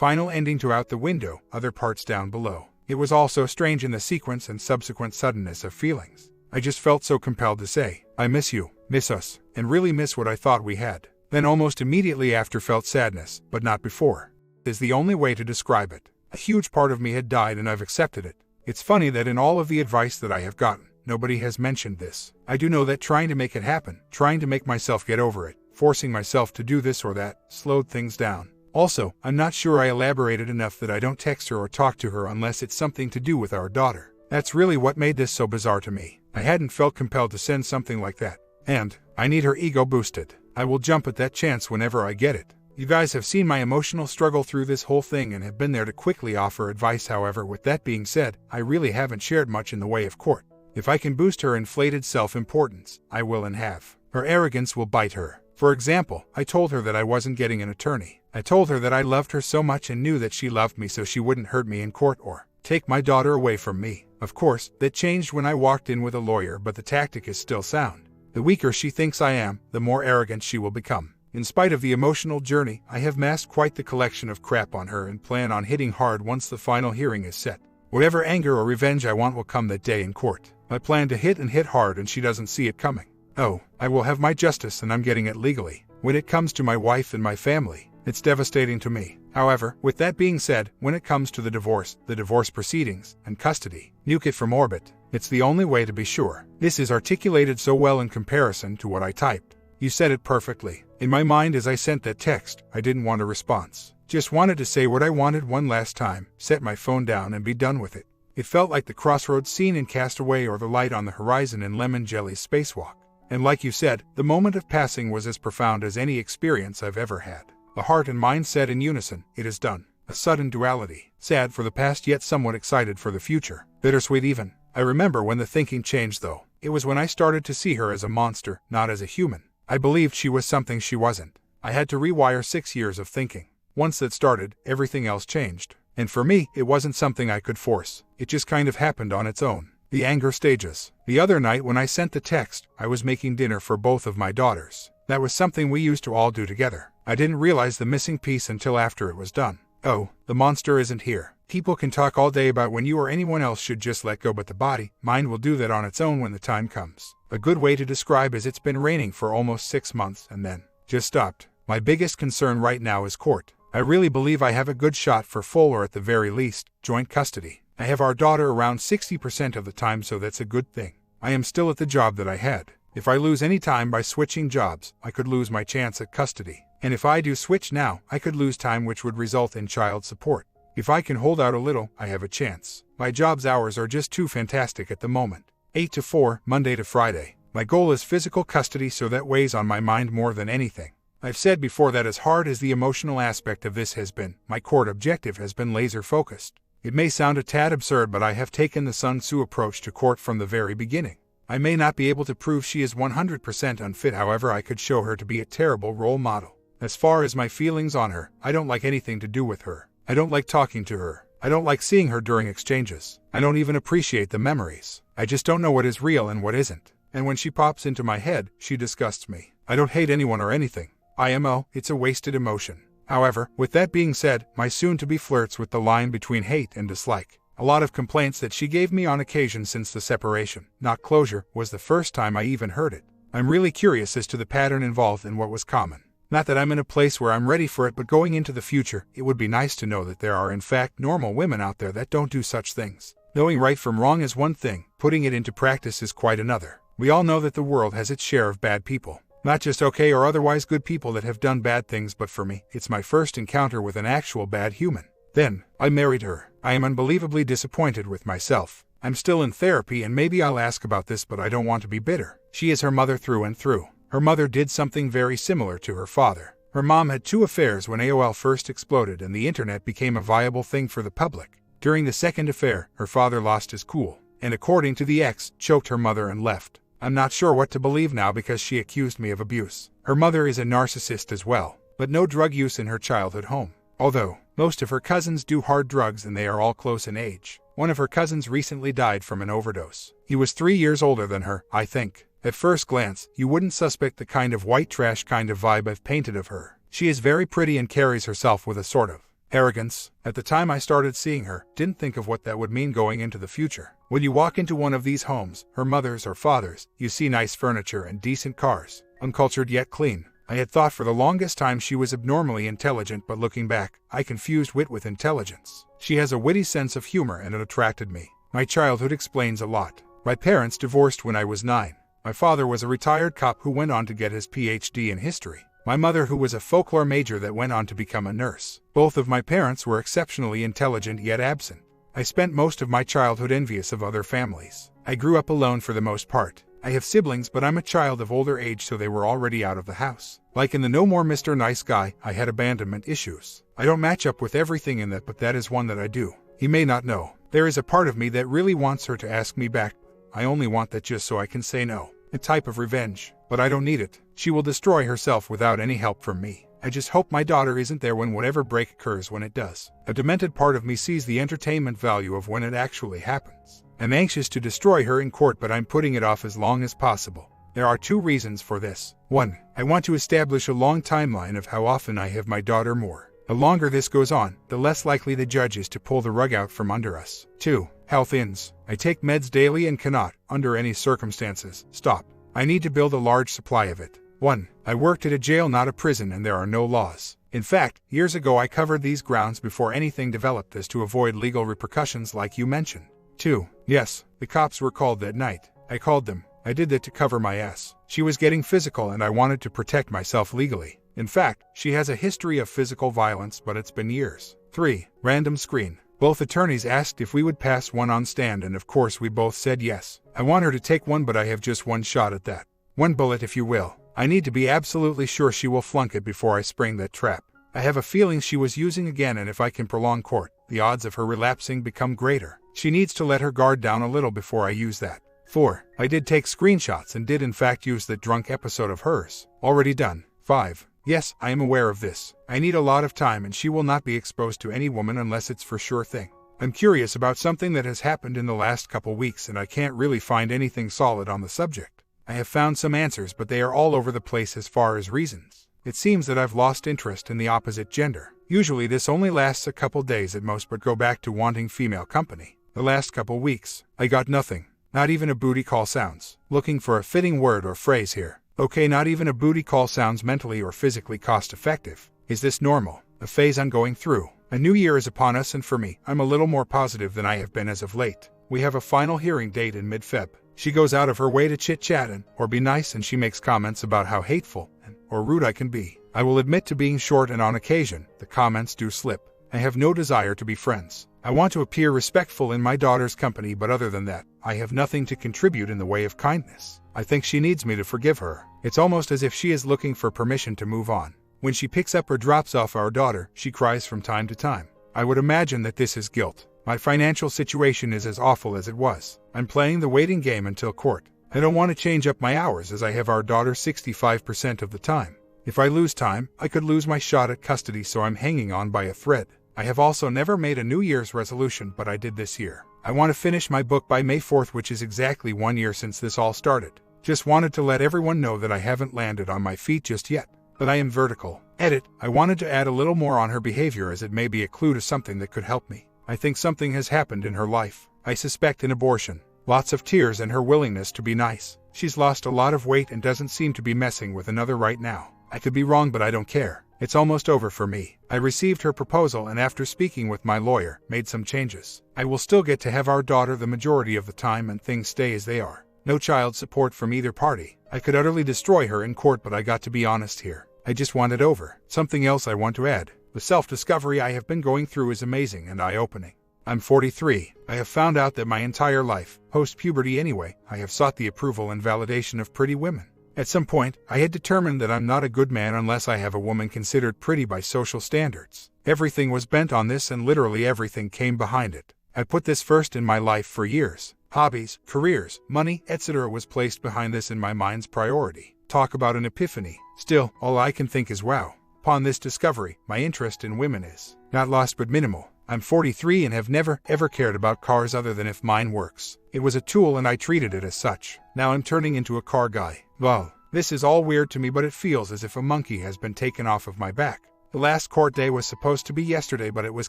Final ending to Out the Window, other parts down below. It was all so strange in the sequence and subsequent suddenness of feelings. I just felt so compelled to say, I miss you, miss us, and really miss what I thought we had. Then almost immediately after felt sadness, but not before. Is the only way to describe it. A huge part of me had died and I've accepted it. It's funny that in all of the advice that I have gotten, nobody has mentioned this. I do know that trying to make it happen, trying to make myself get over it, forcing myself to do this or that, slowed things down. Also, I'm not sure I elaborated enough that I don't text her or talk to her unless it's something to do with our daughter. That's really what made this so bizarre to me. I hadn't felt compelled to send something like that. And I need her ego boosted. I will jump at that chance whenever I get it. You guys have seen my emotional struggle through this whole thing and have been there to quickly offer advice. However, with that being said, I really haven't shared much in the way of court. If I can boost her inflated self-importance, I will and have. Her arrogance will bite her. For example, I told her that I wasn't getting an attorney. I told her that I loved her so much and knew that she loved me so she wouldn't hurt me in court or take my daughter away from me. Of course, that changed when I walked in with a lawyer, but the tactic is still sound. The weaker she thinks I am, the more arrogant she will become. In spite of the emotional journey, I have massed quite the collection of crap on her and plan on hitting hard once the final hearing is set. Whatever anger or revenge I want will come that day in court. I plan to hit and hit hard and she doesn't see it coming. Oh, I will have my justice and I'm getting it legally. When it comes to my wife and my family, it's devastating to me. However, with that being said, when it comes to the divorce proceedings, and custody, nuke it from orbit. It's the only way to be sure. This is articulated so well in comparison to what I typed. You said it perfectly. In my mind as I sent that text, I didn't want a response. Just wanted to say what I wanted one last time, set my phone down and be done with it. It felt like the crossroads scene in Castaway or the light on the horizon in Lemon Jelly's Spacewalk. And like you said, the moment of passing was as profound as any experience I've ever had. The heart and mind said in unison, it is done. A sudden duality. Sad for the past yet somewhat excited for the future. Bittersweet even. I remember when the thinking changed though. It was when I started to see her as a monster, not as a human. I believed she was something she wasn't. I had to rewire 6 years of thinking. Once that started, everything else changed. And for me, it wasn't something I could force. It just kind of happened on its own. The anger stages. The other night when I sent the text, I was making dinner for both of my daughters. That was something we used to all do together. I didn't realize the missing piece until after it was done. Oh, the monster isn't here. People can talk all day about when you or anyone else should just let go, but the body, mind will do that on its own when the time comes. A good way to describe is it's been raining for almost 6 months and then just stopped. My biggest concern right now is court. I really believe I have a good shot for full or at the very least, joint custody. I have our daughter around 60% of the time, so that's a good thing. I am still at the job that I had. If I lose any time by switching jobs, I could lose my chance at custody. And if I do switch now, I could lose time which would result in child support. If I can hold out a little, I have a chance. My job's hours are just too fantastic at the moment. 8 to 4, Monday to Friday. My goal is physical custody, so that weighs on my mind more than anything. I've said before that as hard as the emotional aspect of this has been, my court objective has been laser focused. It may sound a tad absurd, but I have taken the Sun Tzu approach to court from the very beginning. I may not be able to prove she is 100% unfit, however I could show her to be a terrible role model. As far as my feelings on her, I don't like anything to do with her. I don't like talking to her. I don't like seeing her during exchanges. I don't even appreciate the memories. I just don't know what is real and what isn't. And when she pops into my head, she disgusts me. I don't hate anyone or anything. IMO, it's a wasted emotion. However, with that being said, my soon-to-be flirts with the line between hate and dislike. A lot of complaints that she gave me on occasion since the separation, not closure, was the first time I even heard it. I'm really curious as to the pattern involved and what was common. Not that I'm in a place where I'm ready for it, but going into the future, it would be nice to know that there are in fact normal women out there that don't do such things. Knowing right from wrong is one thing, putting it into practice is quite another. We all know that the world has its share of bad people. Not just okay or otherwise good people that have done bad things, but for me, it's my first encounter with an actual bad human. Then, I married her. I am unbelievably disappointed with myself. I'm still in therapy and maybe I'll ask about this, but I don't want to be bitter. She is her mother through and through. Her mother did something very similar to her father. Her mom had 2 affairs when AOL first exploded and the internet became a viable thing for the public. During the second affair, her father lost his cool, and according to the ex, choked her mother and left. I'm not sure what to believe now because she accused me of abuse. Her mother is a narcissist as well, but no drug use in her childhood home. Although, most of her cousins do hard drugs and they are all close in age. One of her cousins recently died from an overdose. He was 3 years older than her, I think. At first glance, you wouldn't suspect the kind of white trash kind of vibe I've painted of her. She is very pretty and carries herself with a sort of Arrogance. At the time I started seeing her, didn't think of what that would mean going into the future. When you walk into one of these homes, her mother's or father's, you see nice furniture and decent cars, uncultured yet clean. I had thought for the longest time she was abnormally intelligent, but looking back, I confused wit with intelligence. She has a witty sense of humor and it attracted me. My childhood explains a lot. My parents divorced when I was 9. My father was a retired cop who went on to get his PhD in history. My mother who was a folklore major that went on to become a nurse. Both of my parents were exceptionally intelligent yet absent. I spent most of my childhood envious of other families. I grew up alone for the most part. I have siblings, but I'm a child of older age, so they were already out of the house. Like in the No More Mr. Nice Guy, I had abandonment issues. I don't match up with everything in that, but that is one that I do. He may not know. There is a part of me that really wants her to ask me back. I only want that just so I can say no. A type of revenge. But I don't need it. She will destroy herself without any help from me. I just hope my daughter isn't there when whatever break occurs when it does. A demented part of me sees the entertainment value of when it actually happens. I'm anxious to destroy her in court, but I'm putting it off as long as possible. There are 2 reasons for this. 1. I want to establish a long timeline of how often I have my daughter more. The longer this goes on, the less likely the judge is to pull the rug out from under us. 2. Health ins. I take meds daily and cannot, under any circumstances, stop. I need to build a large supply of it. 1. I worked at a jail, not a prison, and there are no laws. In fact, years ago I covered these grounds before anything developed as to avoid legal repercussions like you mentioned. 2. Yes, the cops were called that night. I called them. I did that to cover my ass. She was getting physical and I wanted to protect myself legally. In fact, she has a history of physical violence, but it's been years. 3. Random screen. Both attorneys asked if we would pass one on stand, and of course we both said yes. I want her to take one, but I have just one shot at that. 1 bullet, if you will. I need to be absolutely sure she will flunk it before I spring that trap. I have a feeling she was using again, and if I can prolong court, the odds of her relapsing become greater. She needs to let her guard down a little before I use that. 4. I did take screenshots and did in fact use that drunk episode of hers. Already done. 5. Yes, I am aware of this. I need a lot of time, and she will not be exposed to any woman unless it's for sure thing. I'm curious about something that has happened in the last couple weeks, and I can't really find anything solid on the subject. I have found some answers, but they are all over the place as far as reasons. It seems that I've lost interest in the opposite gender. Usually this only lasts a couple days at most, but go back to wanting female company. The last couple weeks, I got nothing. Not even a booty call sounds. Looking for a fitting word or phrase here. Okay, not even a booty call sounds mentally or physically cost effective. Is this normal? A phase I'm going through. A new year is upon us, and for me, I'm a little more positive than I have been as of late. We have a final hearing date in mid-Feb. She goes out of her way to chit-chat or be nice, and she makes comments about how hateful or rude I can be. I will admit to being short, and on occasion, the comments do slip. I have no desire to be friends. I want to appear respectful in my daughter's company, but other than that, I have nothing to contribute in the way of kindness. I think she needs me to forgive her. It's almost as if she is looking for permission to move on. When she picks up or drops off our daughter, she cries from time to time. I would imagine that this is guilt. My financial situation is as awful as it was. I'm playing the waiting game until court. I don't want to change up my hours, as I have our daughter 65% of the time. If I lose time, I could lose my shot at custody, so I'm hanging on by a thread. I have also never made a New Year's resolution, but I did this year. I want to finish my book by May 4th, which is exactly 1 year since this all started. Just wanted to let everyone know that I haven't landed on my feet just yet, but I am vertical. Edit. I wanted to add a little more on her behavior, as it may be a clue to something that could help me. I think something has happened in her life. I suspect an abortion. Lots of tears and her willingness to be nice. She's lost a lot of weight and doesn't seem to be messing with another right now. I could be wrong, but I don't care. It's almost over for me. I received her proposal, and after speaking with my lawyer, made some changes. I will still get to have our daughter the majority of the time, and things stay as they are. No child support from either party. I could utterly destroy her in court, but I got to be honest here. I just want it over. Something else I want to add. The self-discovery I have been going through is amazing and eye-opening. I'm 43. I have found out that my entire life, post-puberty anyway, I have sought the approval and validation of pretty women. At some point, I had determined that I'm not a good man unless I have a woman considered pretty by social standards. Everything was bent on this, and literally everything came behind it. I put this first in my life for years. Hobbies, careers, money, etc. was placed behind this in my mind's priority. Talk about an epiphany. Still, all I can think is wow. Upon this discovery, my interest in women is not lost but minimal. I'm 43 and have never, ever cared about cars other than if mine works. It was a tool and I treated it as such. Now I'm turning into a car guy. Well, this is all weird to me, but it feels as if a monkey has been taken off of my back. The last court day was supposed to be yesterday, but it was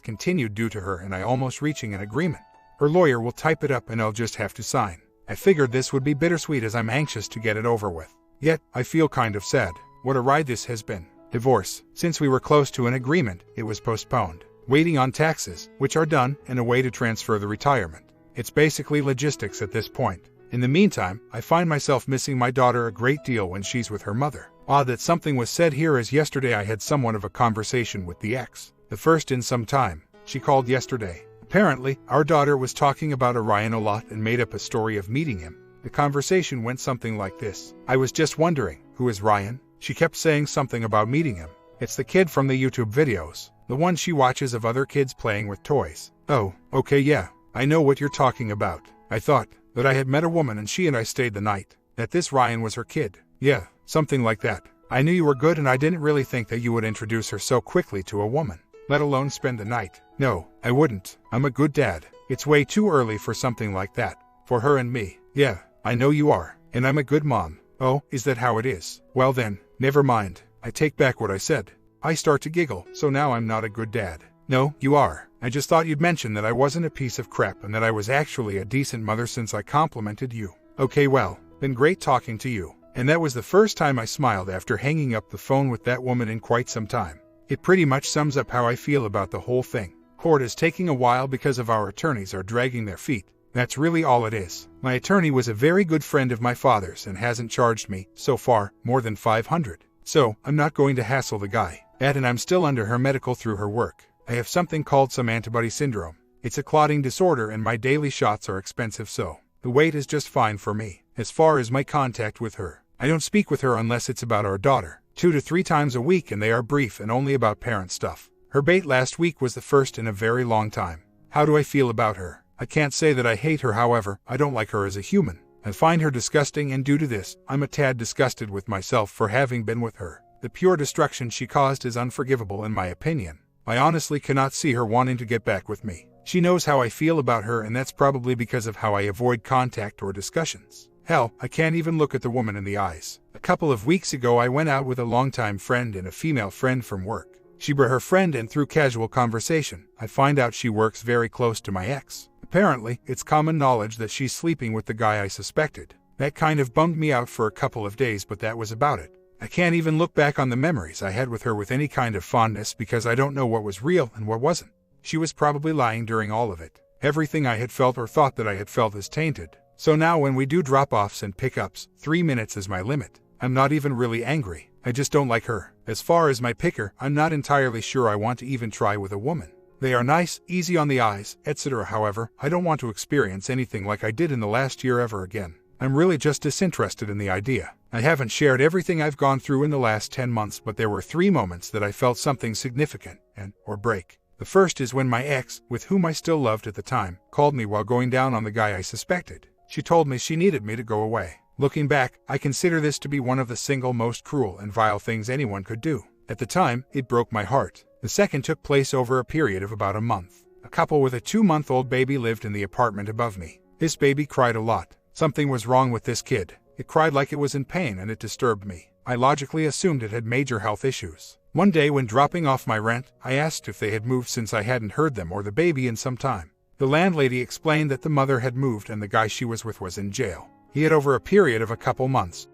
continued due to her and I almost reaching an agreement. Her lawyer will type it up and I'll just have to sign. I figured this would be bittersweet as I'm anxious to get it over with. Yet, I feel kind of sad. What a ride this has been. Divorce. Since we were close to an agreement, it was postponed. Waiting on taxes, which are done, and a way to transfer the retirement. It's basically logistics at this point. In the meantime, I find myself missing my daughter a great deal when she's with her mother. Odd that something was said here, as yesterday I had somewhat of a conversation with the ex. The first in some time. She called yesterday. Apparently, our daughter was talking about Orion a lot and made up a story of meeting him. The conversation went something like this. I was just wondering, who is Ryan? She kept saying something about meeting him. It's the kid from the YouTube videos. The one she watches of other kids playing with toys. Oh, okay, yeah. I know what you're talking about. I thought that I had met a woman and she and I stayed the night. That this Ryan was her kid. Yeah, something like that. I knew you were good and I didn't really think that you would introduce her so quickly to a woman, let alone spend the night. No, I wouldn't. I'm a good dad. It's way too early for something like that. For her and me. Yeah, I know you are. And I'm a good mom. Oh, is that how it is? Well then, never mind. I take back what I said. I start to giggle, so now I'm not a good dad. No, you are. I just thought you'd mention that I wasn't a piece of crap and that I was actually a decent mother since I complimented you. Okay, well, been great talking to you. And that was the first time I smiled after hanging up the phone with that woman in quite some time. It pretty much sums up how I feel about the whole thing. Court is taking a while because of our attorneys are dragging their feet. That's really all it is. My attorney was a very good friend of my father's and hasn't charged me, so far, more than $500. So, I'm not going to hassle the guy. And I'm still under her medical through her work. I have something called some antibody syndrome. It's a clotting disorder and my daily shots are expensive, so the wait is just fine for me. As far as my contact with her, I don't speak with her unless it's about our daughter. 2 to 3 times a week and they are brief and only about parent stuff. Her bait last week was the first in a very long time. How do I feel about her? I can't say that I hate her, however, I don't like her as a human. I find her disgusting and due to this, I'm a tad disgusted with myself for having been with her. The pure destruction she caused is unforgivable in my opinion. I honestly cannot see her wanting to get back with me. She knows how I feel about her and that's probably because of how I avoid contact or discussions. Hell, I can't even look at the woman in the eyes. A couple of weeks ago I went out with a longtime friend and a female friend from work. She brought her friend and through casual conversation, I find out she works very close to my ex. Apparently, it's common knowledge that she's sleeping with the guy I suspected. That kind of bummed me out for a couple of days, but that was about it. I can't even look back on the memories I had with her with any kind of fondness because I don't know what was real and what wasn't. She was probably lying during all of it. Everything I had felt or thought that I had felt is tainted. So now when we do drop-offs and pickups, 3 minutes is my limit. I'm not even really angry. I just don't like her. As far as my picker, I'm not entirely sure I want to even try with a woman. They are nice, easy on the eyes, etc. However, I don't want to experience anything like I did in the last year ever again. I'm really just disinterested in the idea. I haven't shared everything I've gone through in the last 10 months, but there were 3 moments that I felt something significant or break. The first is when my ex, with whom I still loved at the time, called me while going down on the guy I suspected. She told me she needed me to go away. Looking back, I consider this to be one of the single most cruel and vile things anyone could do. At the time, it broke my heart. The second took place over a period of about a month. A couple with a 2-month-old baby lived in the apartment above me. This baby cried a lot. Something was wrong with this kid. It cried like it was in pain and it disturbed me. I logically assumed it had major health issues. One day when dropping off my rent, I asked if they had moved since I hadn't heard them or the baby in some time. The landlady explained that the mother had moved and the guy she was with was in jail. He had over a period of a couple months.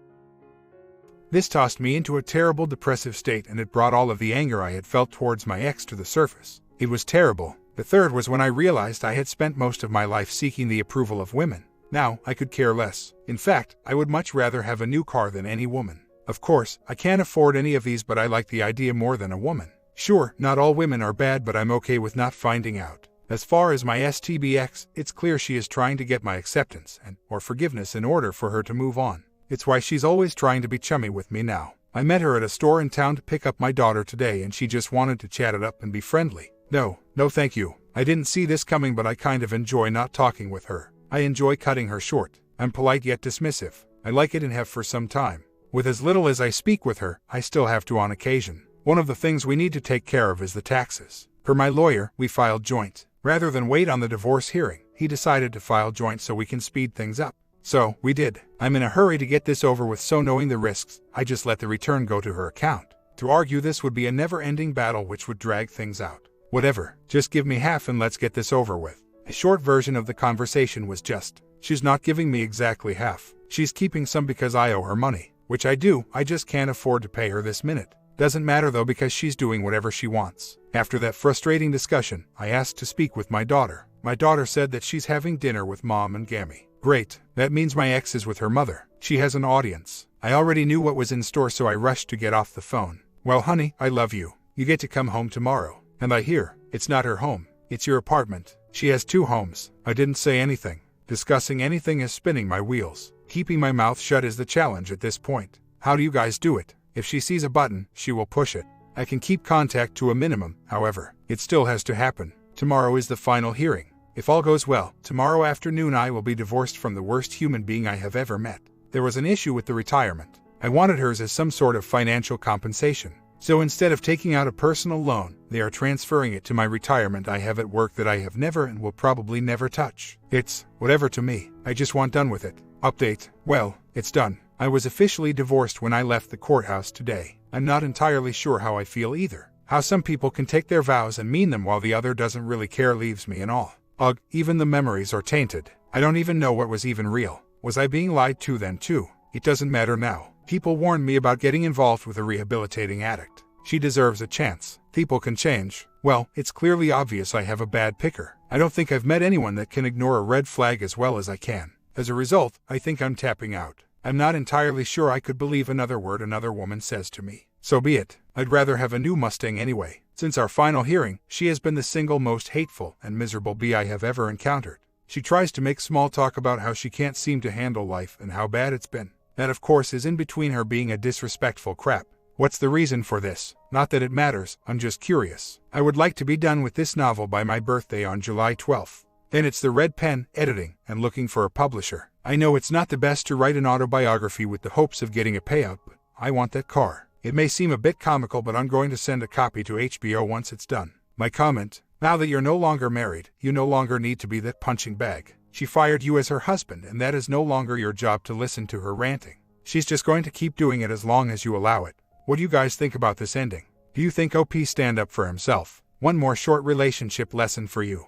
This tossed me into a terrible depressive state and it brought all of the anger I had felt towards my ex to the surface. It was terrible. The third was when I realized I had spent most of my life seeking the approval of women. Now, I could care less. In fact, I would much rather have a new car than any woman. Of course, I can't afford any of these, but I like the idea more than a woman. Sure, not all women are bad, but I'm okay with not finding out. As far as my STBX, it's clear she is trying to get my acceptance or forgiveness in order for her to move on. It's why she's always trying to be chummy with me now. I met her at a store in town to pick up my daughter today and she just wanted to chat it up and be friendly. No thank you. I didn't see this coming, but I kind of enjoy not talking with her. I enjoy cutting her short. I'm polite yet dismissive. I like it and have for some time. With as little as I speak with her, I still have to on occasion. One of the things we need to take care of is the taxes. Per my lawyer, we filed joint. Rather than wait on the divorce hearing, he decided to file joint so we can speed things up. So, we did. I'm in a hurry to get this over with, so knowing the risks, I just let the return go to her account. To argue this would be a never-ending battle which would drag things out. Whatever, just give me half and let's get this over with. A short version of the conversation was just, she's not giving me exactly half. She's keeping some because I owe her money, which I do, I just can't afford to pay her this minute. Doesn't matter though because she's doing whatever she wants. After that frustrating discussion, I asked to speak with my daughter. My daughter said that she's having dinner with Mom and Gammy. Great, that means my ex is with her mother. She has an audience. I already knew what was in store so I rushed to get off the phone. Well honey, I love you. You get to come home tomorrow. And I hear, it's not her home, it's your apartment. She has 2 homes. I didn't say anything. Discussing anything is spinning my wheels. Keeping my mouth shut is the challenge at this point. How do you guys do it? If she sees a button, she will push it. I can keep contact to a minimum, however, it still has to happen. Tomorrow is the final hearing. If all goes well, tomorrow afternoon I will be divorced from the worst human being I have ever met. There was an issue with the retirement. I wanted hers as some sort of financial compensation. So instead of taking out a personal loan, they are transferring it to my retirement I have at work that I have never and will probably never touch. It's whatever to me. I just want done with it. Update. Well, it's done. I was officially divorced when I left the courthouse today. I'm not entirely sure how I feel either. How some people can take their vows and mean them while the other doesn't really care leaves me in awe. Ugh, even the memories are tainted. I don't even know what was even real. Was I being lied to then too? It doesn't matter now. People warned me about getting involved with a rehabilitating addict. She deserves a chance. People can change. Well, it's clearly obvious I have a bad picker. I don't think I've met anyone that can ignore a red flag as well as I can. As a result, I think I'm tapping out. I'm not entirely sure I could believe another word another woman says to me. So be it. I'd rather have a new Mustang anyway. Since our final hearing, she has been the single most hateful and miserable bee I have ever encountered. She tries to make small talk about how she can't seem to handle life and how bad it's been. That of course is in between her being a disrespectful crap. What's the reason for this? Not that it matters, I'm just curious. I would like to be done with this novel by my birthday on July 12th. Then it's the red pen, editing, and looking for a publisher. I know it's not the best to write an autobiography with the hopes of getting a payout, but I want that car. It may seem a bit comical, but I'm going to send a copy to HBO once it's done. My comment: now that you're no longer married, you no longer need to be that punching bag. She fired you as her husband, and that is no longer your job to listen to her ranting. She's just going to keep doing it as long as you allow it. What do you guys think about this ending? Do you think OP stand up for himself? One more short relationship lesson for you.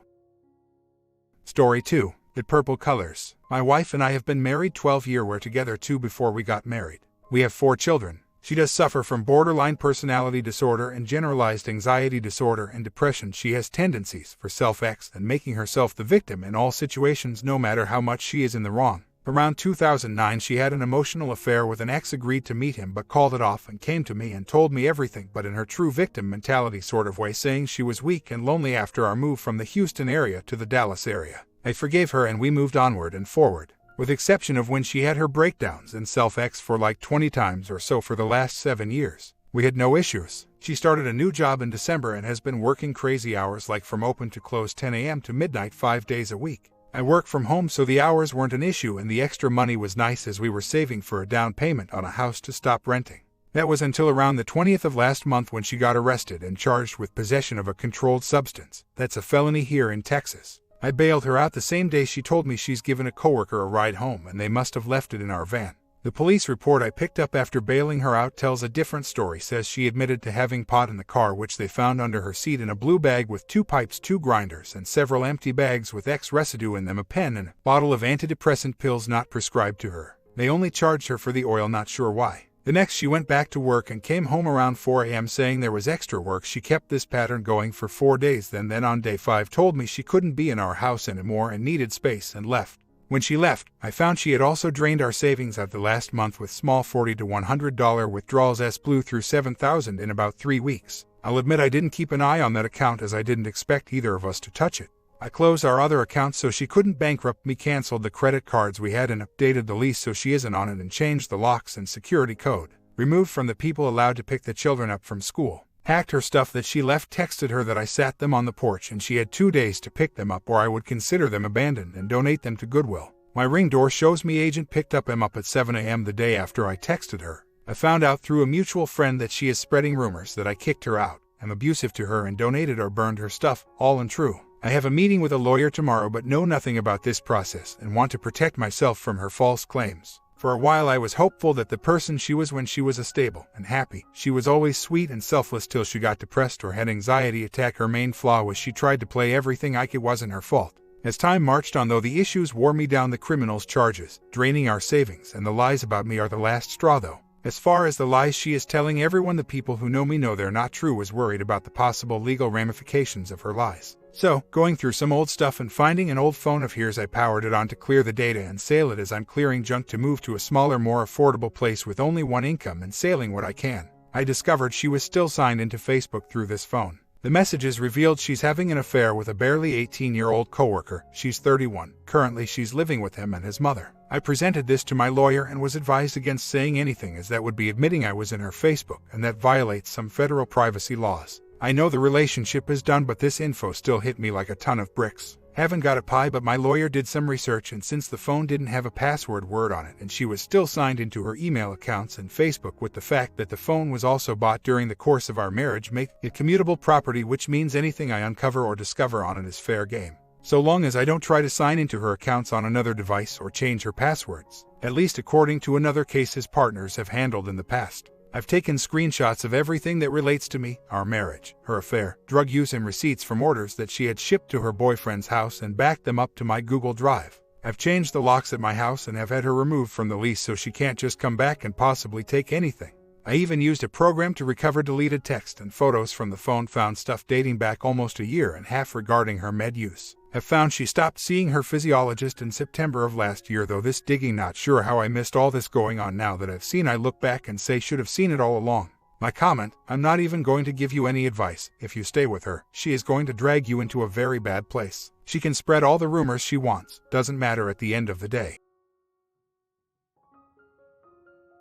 Story 2. The Purple Colors. My wife and I have been married 12 years. We're together 2 before we got married. We have 4 children. She does suffer from borderline personality disorder and generalized anxiety disorder and depression. She has tendencies for self-ex and making herself the victim in all situations no matter how much she is in the wrong. Around 2009 she had an emotional affair with an ex, agreed to meet him but called it off and came to me and told me everything, but in her true victim mentality sort of way, saying she was weak and lonely after our move from the Houston area to the Dallas area. I forgave her and we moved onward and forward. With exception of when she had her breakdowns and self-ex for like 20 times or so for the last 7 years. We had no issues. She started a new job in December and has been working crazy hours, like from open to close 10 a.m. to midnight 5 days a week. I work from home so the hours weren't an issue, and the extra money was nice as we were saving for a down payment on a house to stop renting. That was until around the 20th of last month when she got arrested and charged with possession of a controlled substance. That's a felony here in Texas. I bailed her out the same day she told me she's given a coworker a ride home and they must have left it in our van. The police report I picked up after bailing her out tells a different story. Says she admitted to having pot in the car, which they found under her seat in a blue bag with 2 pipes, 2 grinders, and several empty bags with X residue in them, a pen and a bottle of antidepressant pills not prescribed to her. They only charged her for the oil, not sure why. The next she went back to work and came home around 4 a.m. saying there was extra work. She kept this pattern going for 4 days, then on day 5 told me she couldn't be in our house anymore and needed space and left. When she left, I found she had also drained our savings out the last month with small $40 to $100 withdrawals. Blew through $7,000 in about 3 weeks. I'll admit I didn't keep an eye on that account as I didn't expect either of us to touch it. I closed our other accounts so she couldn't bankrupt me, canceled the credit cards we had and updated the lease so she isn't on it, and changed the locks and security code. Removed from the people allowed to pick the children up from school. Hacked her stuff that she left, texted her that I sat them on the porch and she had 2 days to pick them up or I would consider them abandoned and donate them to Goodwill. My Ring door shows me agent picked up them up at 7 a.m. the day after I texted her. I found out through a mutual friend that she is spreading rumors that I kicked her out, am abusive to her, and donated or burned her stuff, all untrue. I have a meeting with a lawyer tomorrow but know nothing about this process and want to protect myself from her false claims. For a while I was hopeful that the person she was when she was stable and happy. She was always sweet and selfless till she got depressed or had anxiety attack. Her main flaw was she tried to play everything like it wasn't her fault. As time marched on though, the issues wore me down. The criminal's charges, draining our savings, and the lies about me are the last straw though. As far as the lies she is telling everyone, the people who know me know they're not true. Was worried about the possible legal ramifications of her lies. So, going through some old stuff and finding an old phone of hers, I powered it on to clear the data and sale it as I'm clearing junk to move to a smaller, more affordable place with only one income and sailing what I can. I discovered she was still signed into Facebook through this phone. The messages revealed she's having an affair with a barely 18-year-old coworker. She's 31. Currently she's living with him and his mother. I presented this to my lawyer and was advised against saying anything, as that would be admitting I was in her Facebook, and that violates some federal privacy laws. I know the relationship is done, but this info still hit me like a ton of bricks. Haven't got a pie, but my lawyer did some research, and since the phone didn't have a password word on it and she was still signed into her email accounts and Facebook, with the fact that the phone was also bought during the course of our marriage, make it commutable property, which means anything I uncover or discover on it is fair game. So long as I don't try to sign into her accounts on another device or change her passwords, at least according to another case his partners have handled in the past. I've taken screenshots of everything that relates to me, our marriage, her affair, drug use, and receipts from orders that she had shipped to her boyfriend's house and backed them up to my Google Drive. I've changed the locks at my house and have had her removed from the lease so she can't just come back and possibly take anything. I even used a program to recover deleted text and photos from the phone, found stuff dating back almost a year and a half regarding her med use. Have found she stopped seeing her physiologist in September of last year, though this digging not sure how I missed all this going on. Now that I've seen, I look back and say should have seen it all along. My comment: I'm not even going to give you any advice. If you stay with her, she is going to drag you into a very bad place. She can spread all the rumors she wants, doesn't matter at the end of the day.